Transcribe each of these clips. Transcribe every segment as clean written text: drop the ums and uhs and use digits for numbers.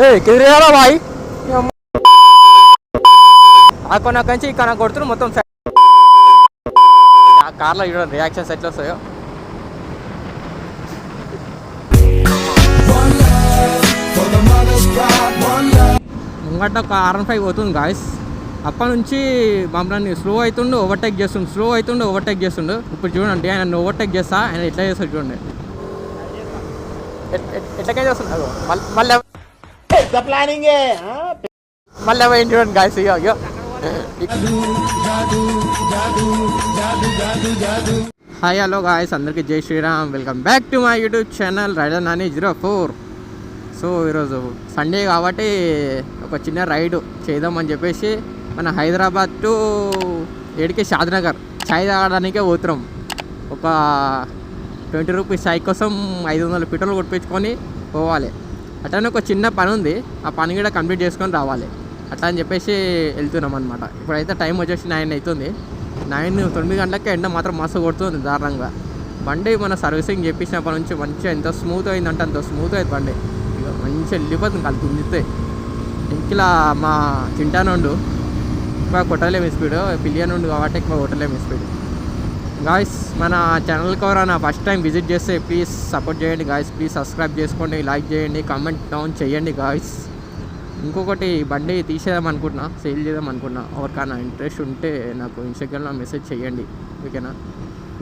ఏ కిదిరేయాలా bye ఆ కొన కంచి ఇక్కడ కొడుతున్నారు మొత్తం ఆ కార్లో చూడండి రియాక్షన్స్ ఎట్లా వస్తాయో. ముంగట ఒక R15 పోతుంది గాయస్. అప్పటి నుంచి మమ్మల్ని స్లో అవుతుండు ఓవర్టేక్ చేస్తుండు. ఇప్పుడు చూడండి ఆయన ఓవర్టేక్ చేస్తా ఆయన ఎట్లా చేస్తాడు చూడండి, ఎట్లకే చేస్తున్నాడు మళ్ళీ ఏంటి చూడండి గాయస్. అయ్యో హాయ్ హలో గాయస్, అందరికీ Jai Shri Ram. Welcome back to my YouTube channel rider Nani 04. So ఈరోజు సండే కాబట్టి ఒక చిన్న రైడ్ చేద్దామని చెప్పేసి మన హైదరాబాద్ టు ఏడికి షాద్నగర్ చాయ్ తాగడానికే పోతున్నాం. ఒక 20 రూపీస్ చాయ్ కోసం 500 పెట్రోల్ కొట్టించుకొని పోవాలి. అట్లనే ఒక చిన్న పని ఉంది, ఆ పని కూడా కంప్లీట్ చేసుకొని రావాలి. అట్లా అని చెప్పేసి వెళ్తున్నాం అనమాట. ఇప్పుడైతే టైం వచ్చేసి 9 అవుతుంది. 9 గంటలకే ఎండ మాత్రం మస్తు కొడుతుంది దారుణంగా. బండి మన సర్వీసింగ్ చేపించినప్పటి నుంచి మంచిగా ఎంత స్మూత్ అయిందంటే అంత స్మూత్ అయింది బండి. ఇక మంచిగా వెళ్ళిపోతుంది కాదు గుంజితే. ఇంకిలా మా చింటానుండు ఎక్కువ కొట్టలేము స్పీడ్, పిలియనుండు కాబట్టి ఎక్కువ కొట్టలేము స్పీడ్. గాయస్ మన ఛానల్కి ఎవరైనా ఫస్ట్ టైం విజిట్ చేస్తే ప్లీజ్ సపోర్ట్ చేయండి గాయస్. ప్లీజ్ సబ్స్క్రైబ్ చేసుకోండి, లైక్ చేయండి, కామెంట్ డౌన్ చేయండి గాయస్. ఇంకొకటి బండి తీసేద్దాం అనుకుంటున్నా, సేల్ చేద్దాం అనుకుంటున్నా. ఎవరికైనా ఇంట్రెస్ట్ ఉంటే నాకు ఇన్స్టాగ్రామ్లో మెసేజ్ చేయండి, ఓకేనా.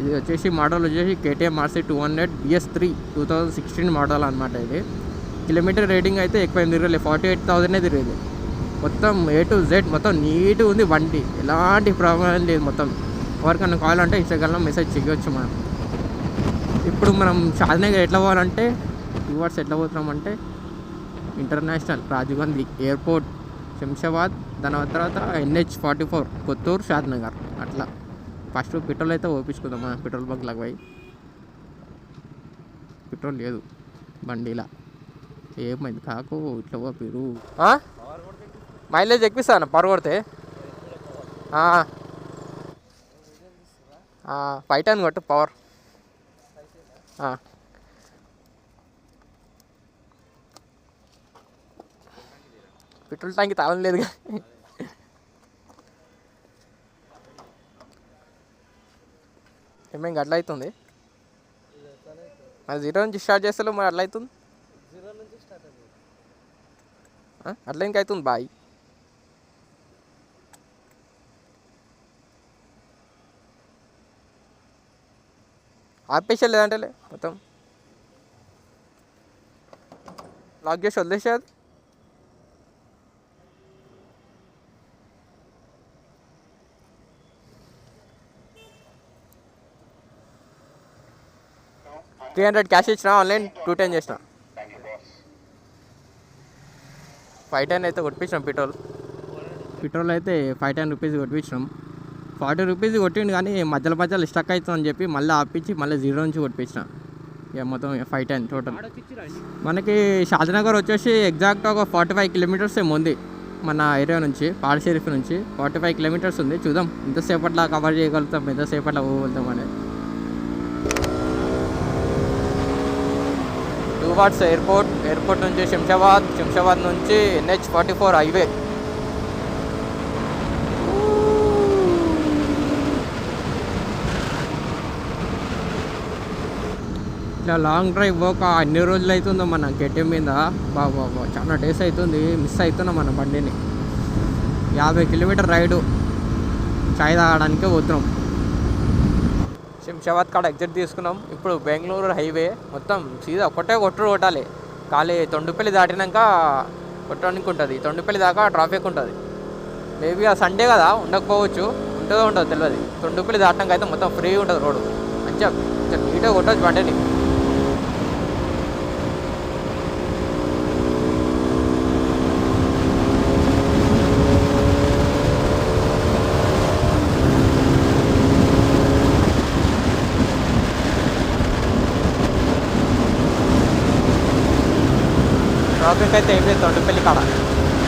ఇది వచ్చేసి మోడల్ వచ్చేసి KTM RC 200 BS3 2016 మోడల్ అనమాట. ఇది కిలోమీటర్ రేటింగ్ అయితే ఎక్కువ ఏం తిరగలేదు, 48,000 తిరిగేది. మొత్తం A to Z మొత్తం నీట్గా ఉంది బండి, ఎలాంటి ప్రాబ్లం లేదు. మొత్తం ఎవరికైనా కావాలంటే ఇన్స్టాగ్రామ్లో మెసేజ్ చేయవచ్చు మనం. ఇప్పుడు మనం షాద్నగర్ ఎట్లా పోవాలంటే టువర్డ్స్ ఎట్లా పోతున్నామంటే ఇంటర్నేషనల్ రాజీవ్ గాంధీ ఎయిర్పోర్ట్, శంషాబాద్, దాని తర్వాత NH44 కొత్తూరు, షాద్నగర్. అట్లా ఫస్ట్ పెట్రోల్ అయితే ఓపించుకుందాం మనం. పెట్రోల్ బంక్లకు పోయి పెట్రోల్ లేదు బండిలా, ఏమైంది కాకు ఇట్లా పోరు. మైలేజ్ ఎక్కిస్తాను పవర్ కొడితే. 510 కొట్టు పవర్. పెట్రోల్ ట్యాంక్ తాళం లేదుగా. ఏమేమి అట్లా అవుతుంది మరి 0 నుంచి స్టార్ట్ చేస్తలో మరి అట్లా అవుతుంది. అట్లా ఇంకా అవుతుంది బాయ్. ఆపేసా లేదంటే మొత్తం లాక్ చేసి వదిలేసేది. $300 క్యాష్ ఇచ్చిన, ఆన్లైన్ 210 చేసిన. 510 అయితే కొట్టించినాం పెట్రోల్ అయితే 510 రూపీస్ కొట్టించినాం. 40 రూపీస్ కొట్టిండు కానీ మధ్యలో స్టక్ అవుతుందని చెప్పి మళ్ళీ ఆపించి మళ్ళీ 0 నుంచి కొట్టించిన. ఇక మొత్తం 510 టోటల్. మనకి షాద్నగర్ వచ్చేసి ఎగ్జాక్ట్ ఒక 45 కిలోమీటర్స్ ఏమో ఉంది మన ఏరియా నుంచి, పాడి షరీఫ్ నుంచి 45 కిలోమీటర్స్ ఉంది. చూద్దాం ఎంతసేపట్లో కవర్ చేయగలుగుతాం, ఎంతసేపట్లో పోగలుగుతాం అనేది. టువర్డ్స్ ఎయిర్పోర్ట్ నుంచి శంషాబాద్ నుంచి NH44 హైవే. ఇట్లా లాంగ్ డ్రైవ్ ఒక అన్ని రోజులు అవుతుందో మన KTM మీద. బాబా చాలా డేస్ అవుతుంది, మిస్ అవుతున్నాం మన బండిని. 50 కిలోమీటర్ రైడు చాయ్ తాగడానికే పోతున్నాం. శంషాబాద్ కాడ ఎగ్జిట్ తీసుకున్నాం. ఇప్పుడు బెంగళూరు హైవే మొత్తం సీదా ఒకటే కొట్టాలి. ఖాళీ తొండుపల్లి దాటినాక కొట్టడానికి ఉంటుంది. తొండుపల్లి దాకా ట్రాఫిక్ ఉంటుంది. మేబీ ఆ సండే కదా ఉండకపోవచ్చు, ఉంటుందో తెలియదు. తొండుపల్లి దాటినాక అయితే మొత్తం ఫ్రీ ఉంటుంది రోడ్డు. మంచిగా నీట్గా కొట్టచ్చు బండిని. ట్రాఫిక్ అయితే ఏం లేదు తొండుపల్లి కాడ.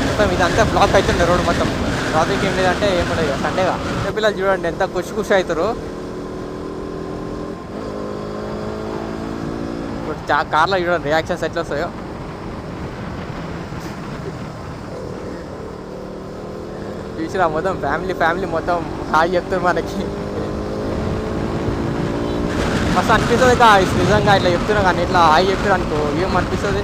మొత్తం ఇదంతా బ్లాక్ అవుతుంది రోడ్డు మొత్తం. ట్రాఫిక్ ఏం లేదంటే ఏముండదు సండేగా. పిల్లలు చూడండి ఎంత ఖుషి అవుతారు. ఇప్పుడు కార్లో చూడండి రియాక్షన్స్ ఎట్లా వస్తాయో. చూసిరా మొత్తం ఫ్యామిలీ మొత్తం హాయ్ చెప్తారు మనకి. మస్తు అనిపిస్తుంది నిజంగా ఇట్లా చెప్తున్నా కానీ ఇట్లా హాయ్ చెప్పారు అనుకో ఏమనిపిస్తుంది.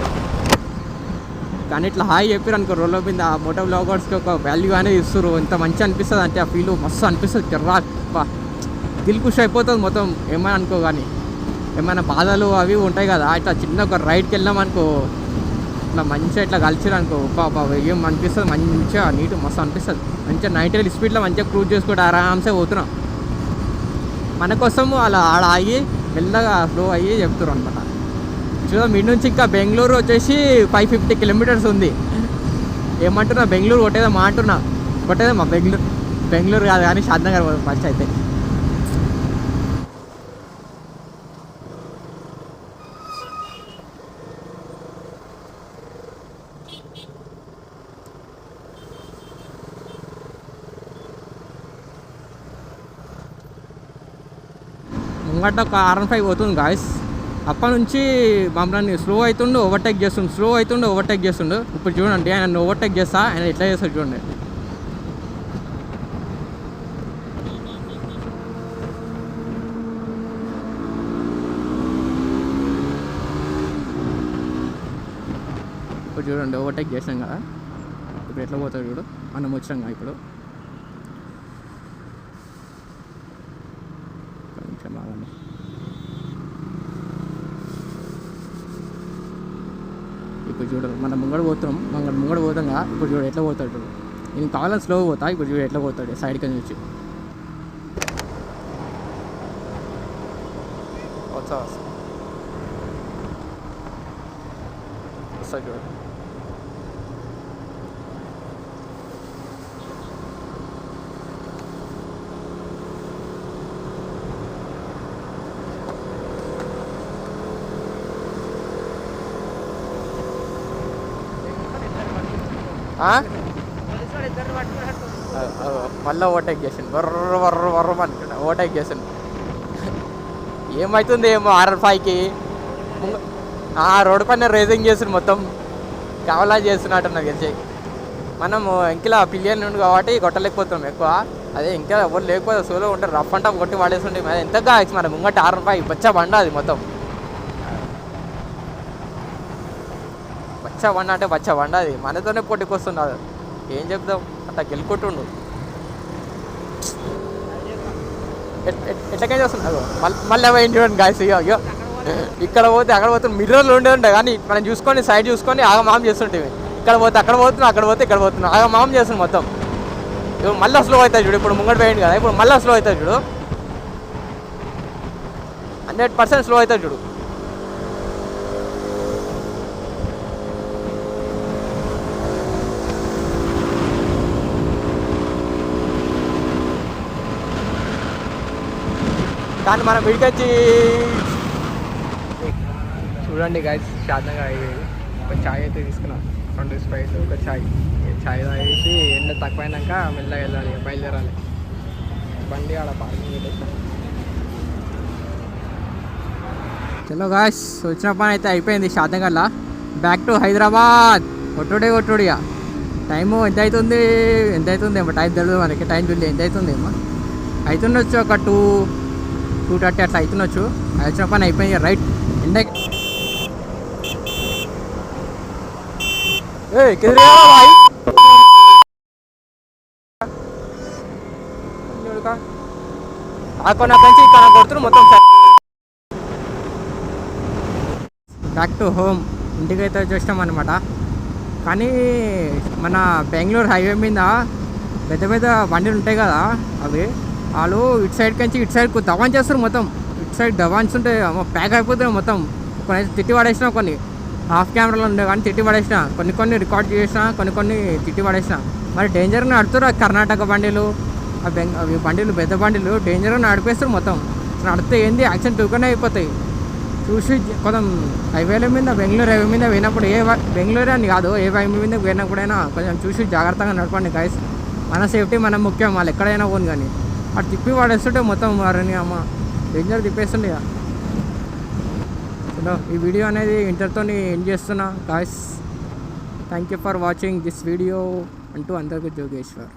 కానీ ఇట్లా హాయ్ చెప్పారు అనుకో రోడ్ల మీద మోటో బ్లాగర్స్కి ఒక వాల్యూ అనేది ఇస్తారు. ఎంత మంచిగా అనిపిస్తుంది అంటే ఆ ఫీల్ మస్తు అనిపిస్తుంది. కిర్రా దిల్ ఖుషి అయిపోతుంది మొత్తం. ఏమైనా అనుకో కానీ ఏమైనా బాధలు అవి ఉంటాయి కదా, ఇట్లా చిన్న ఒక రైడ్కి వెళ్ళామనుకో ఇట్లా మంచిగా ఇట్లా కలిసిరు అనుకో బాబా ఏం అనిపిస్తుంది. మంచిగా నీట్ మస్తు అనిపిస్తుంది. మంచిగా 90 స్పీడ్లో మంచిగా క్రూజ్ చేసుకుంటే ఆరామ్సే పోతున్నాం. మన కోసము అలా ఆడ ఆగి మెల్లగా ఫ్లో అయ్యి చెప్తారు అనమాట. చూద్దాం మీ నుంచి ఇంకా బెంగళూరు వచ్చేసి 550 కిలోమీటర్స్ ఉంది. ఏమంటున్నా బెంగళూరు కొట్టేదా మా బెంగళూరు కాదు కానీ షాద్నగర్ ఫస్ట్ అయితే. ముంగట ఒక R15 పోతుంది గాయస్. అప్పటి నుంచి మమ్మల్ని స్లో అవుతుండు ఓవర్టేక్ చేస్తుండు. ఇప్పుడు చూడండి ఆయన ఓవర్టేక్ చేస్తా ఆయన ఎట్లా చేస్తాడు చూడండి. ఇప్పుడు చూడండి ఓవర్టేక్ చేసాం కదా, ఇప్పుడు ఎట్లా పోతాడు చూడు. మనం వచ్చాం కదా ఇప్పుడు. ఇప్పుడు చూడరు మనం ముంగడ పోతాం కదా. ఇప్పుడు చూడు ఎట్లా పోతాడు చూడు. నేను కావాలని స్లో పోతా. ఇప్పుడు చూడు ఎట్లా పోతాడు సైడ్కి అని వచ్చి వస్తా చూడు. మళ్ళీ ఓవర్టేక్ చేసాను వర్ర అనుకున్నా. ఓవర్టేక్ చేసాను ఏమవుతుంది ఏమో R5కి రోడ్డు పైన రేసింగ్ చేసాను మొత్తం కావాలా చేస్తున్నట్టు నాకు తెలిసి. మనము ఇంకలా పిలియన్ నుండి కాబట్టి కొట్టలేకపోతున్నాం ఎక్కువ. అదే ఇంకా ఎవరు లేకపోతే సోలో ఉంటారు రఫ్ అంటా కొట్టి వాడేస్తుంటే అది ఎంతగా మన ముంగట R5 బచ్చా బండ అది మొత్తం. బచ్చా బండ అది మనతోనే పోటీకొస్తున్నారు. ఏం చెప్తాం అట్లా గెలుకుంటుండు. ఎట్లకైనా చేస్తున్నాడు మళ్ళీ అవన్నీ చూడండి గాయస్. అయ్యో ఇక్కడ పోతే అక్కడ పోతే మిర్రర్లు ఉండే కానీ మనం చూసుకొని సైడ్ చూసుకొని ఆగమాం చేస్తుంటే ఇక్కడ పోతే అక్కడ పోతున్నా ఆగమాం చేస్తుంది మొత్తం. ఇప్పుడు మళ్ళీ స్లో అవుతుంది చూడు. ఇప్పుడు ముంగడు పోయింది కదా, ఇప్పుడు మళ్ళీ స్లో అవుతుంది చూడు. 100% స్లో అవుతుంది చూడు. కానీ మనం వీడికొచ్చి చూడండి గైస్ షాద్నగర్ హైవే. ఒక ఛాయ్ అయితే తీసుకున్నాం 20 స్ప్రైట్ ఒక ఛాయ్ తాగేసి ఎండ తక్కువైనాక మెల్లగా వెళ్ళాలి బయలుదేరాలి. బండి ఆడ పార్కింగ్ పెట్టేసాం. చలో గాయస్ వచ్చిన పని అయితే అయిపోయింది షాద్నగర్లో. Back to Hyderabad. కొట్టుడిగా టైము ఎంత అవుతుంది ఏమో టైం తెలియదు మనకి. టైం చూడలేదు ఎంత అవుతుంది ఏమో అవుతుండొచ్చు ఒక 2:30 అట్లా అవుతుండొచ్చు. వచ్చిన పని అయిపోయింది రైట్. ఎండకి నుంచి ఇక్కడ కొడుతున్నారు మొత్తం. బ్యాక్ టు హోమ్ ఇంటికైతే వచ్చేసాం అనమాట. కానీ మన బెంగళూరు హైవే మీద పెద్ద బండిలు ఉంటాయి కదా, అవి వాళ్ళు ఇటు సైడ్ నుంచి ఇటు సైడ్కు దవాన్ చేస్తారు మొత్తం. ఇటు సైడ్ దవాన్స్ ఉంటే ప్యాక్ అయిపోతున్నాయి మొత్తం. కొన్ని తిట్టి పడేసిన, కొన్ని హాఫ్ కెమెరాలు ఉండే కానీ తిట్టి పడేసిన, కొన్ని రికార్డ్ చేసిన, కొన్ని తిట్టి పడేసిన. మరి డేంజర్గా నడుపుతారు కర్ణాటక బండిలు, అవి బండిలు పెద్ద బండిలు డేంజర్గా నడిపేస్తారు మొత్తం. నడితే ఏంది యాక్సిడెంట్ టూకనే అయిపోతాయి. చూసి కొంచెం హైవేల మీద బెంగళూరు హైవే మీద పోయినప్పుడు బెంగళూరు అని కాదు ఏ హైవే మీద పోయినప్పుడైనా కొంచెం చూసి జాగ్రత్తగా నడపండి గైస్. మన సేఫ్టీ మనం ముఖ్యం. వాళ్ళు ఎక్కడైనా పోను కానీ అటు తిప్పి పడేస్తుంటే మొత్తం వారిని అమ్మ డేంజర్ తిప్పేస్తుండే. చలో ఈ వీడియో అనేది ఇంటర్తో ఎండ్ చేస్తున్నా guys. Thank you for watching this video అంటూ అందరికీ జోగేశ్వర్.